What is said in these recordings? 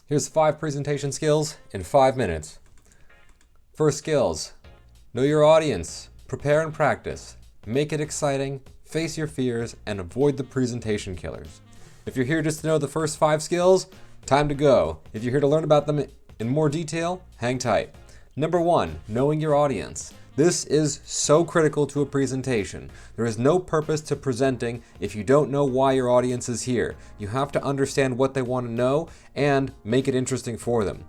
Here's 5 presentation skills in 5 minutes. First skills, know your audience, prepare and practice, make it exciting, face your fears, and avoid the presentation killers. If you're here just to know the first 5 skills, time to go. If you're here to learn about them in more detail, hang tight. Number 1, knowing your audience. This is so critical to a presentation. There is no purpose to presenting if you don't know why your audience is here. You have to understand what they want to know and make it interesting for them.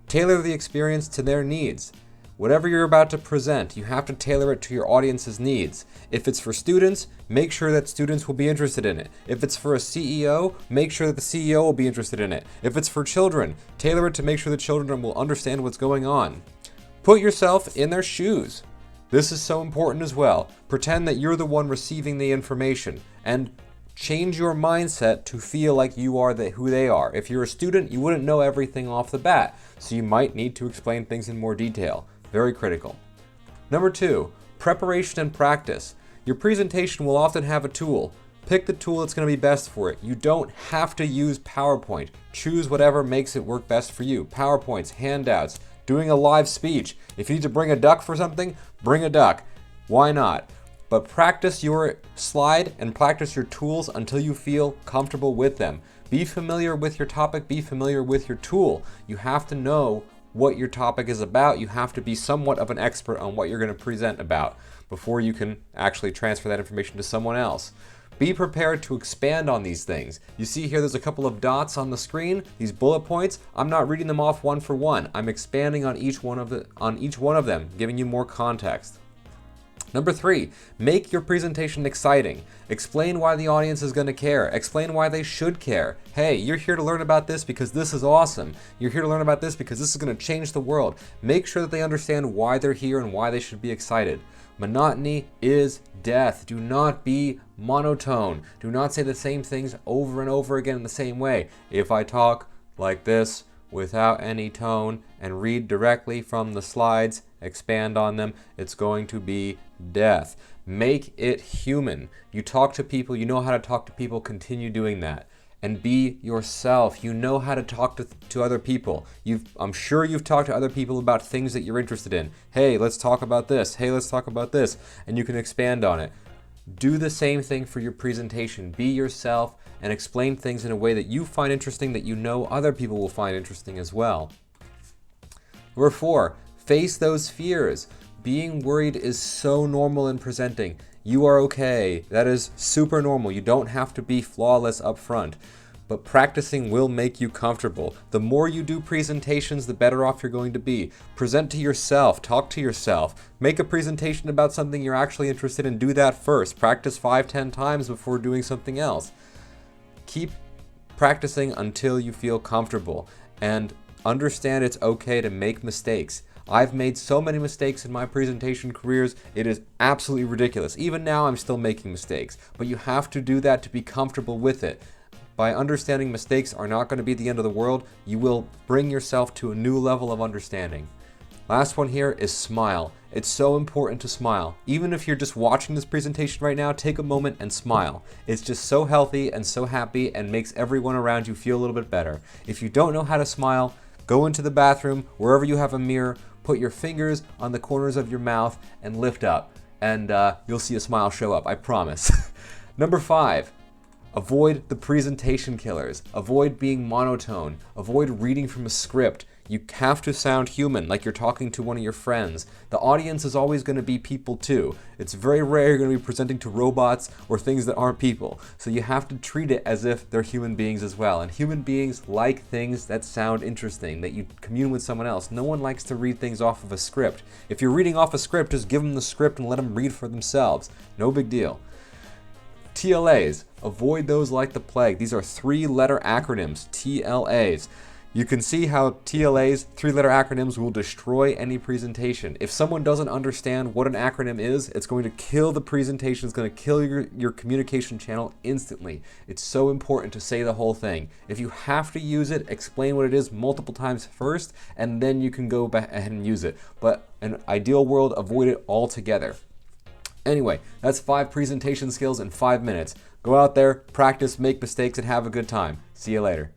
Tailor the experience to their needs. Whatever you're about to present, you have to tailor it to your audience's needs. If it's for students, make sure that students will be interested in it. If it's for a CEO, make sure that the CEO will be interested in it. If it's for children, tailor it to make sure the children will understand what's going on. Put yourself in their shoes. This is so important as well. Pretend that you're the one receiving the information and change your mindset to feel like you are who they are. If you're a student, you wouldn't know everything off the bat, so you might need to explain things in more detail. Very critical. Number 2, preparation and practice. Your presentation will often have a tool. Pick the tool that's going to be best for it. You don't have to use PowerPoint. Choose whatever makes it work best for you. PowerPoints, handouts, doing a live speech. If you need to bring a duck for something, bring a duck. Why not? But practice your slide and practice your tools until you feel comfortable with them. Be familiar with your topic, be familiar with your tool. You have to know what your topic is about. You have to be somewhat of an expert on what you're going to present about before you can actually transfer that information to someone else. Be prepared to expand on these things. You see here there's a couple of dots on the screen, these bullet points. I'm not reading them off one for one. I'm expanding on each one of them, giving you more context. Number 3, make your presentation exciting. Explain why the audience is going to care. Explain why they should care. Hey, you're here to learn about this because this is awesome. You're here to learn about this because this is going to change the world. Make sure that they understand why they're here and why they should be excited. Monotony is death. Do not be monotone. Do not say the same things over and over again in the same way. If I talk like this without any tone and read directly from the slides, expand on them, it's going to be death. Make it human. You talk to people, you know how to talk to people, continue doing that. And be yourself. You know how to talk to other people. I'm sure you've talked to other people about things that you're interested in. Hey, let's talk about this. Hey, let's talk about this. And you can expand on it. Do the same thing for your presentation. Be yourself and explain things in a way that you find interesting that you know other people will find interesting as well. Number 4, face those fears. Being worried is so normal in presenting. You are okay. That is super normal. You don't have to be flawless up front. But practicing will make you comfortable. The more you do presentations, the better off you're going to be. Present to yourself. Talk to yourself. Make a presentation about something you're actually interested in. Do that first. Practice 5-10 times before doing something else. Keep practicing until you feel comfortable. And understand it's okay to make mistakes. I've made so many mistakes in my presentation careers, it is absolutely ridiculous. Even now I'm still making mistakes, but you have to do that to be comfortable with it. By understanding mistakes are not going to be the end of the world, you will bring yourself to a new level of understanding. Last one here is smile. It's so important to smile. Even if you're just watching this presentation right now, take a moment and smile. It's just so healthy and so happy and makes everyone around you feel a little bit better. If you don't know how to smile, go into the bathroom, wherever you have a mirror, put your fingers on the corners of your mouth and lift up, and you'll see a smile show up, I promise. Number 5, avoid the presentation killers. Avoid being monotone. Avoid reading from a script. You have to sound human, like you're talking to one of your friends. The audience is always going to be people too. It's very rare you're going to be presenting to robots or things that aren't people. So you have to treat it as if they're human beings as well. And human beings like things that sound interesting, that you commune with someone else. No one likes to read things off of a script. If you're reading off a script, just give them the script and let them read for themselves. No big deal. TLAs. Avoid those like the plague. These are 3-letter acronyms, TLAs. You can see how TLAs, 3-letter acronyms, will destroy any presentation. If someone doesn't understand what an acronym is, it's going to kill the presentation, it's going to kill your communication channel instantly. It's so important to say the whole thing. If you have to use it, explain what it is multiple times first, and then you can go back ahead and use it. But in an ideal world, avoid it altogether. Anyway, that's 5 presentation skills in 5 minutes. Go out there, practice, make mistakes, and have a good time. See you later.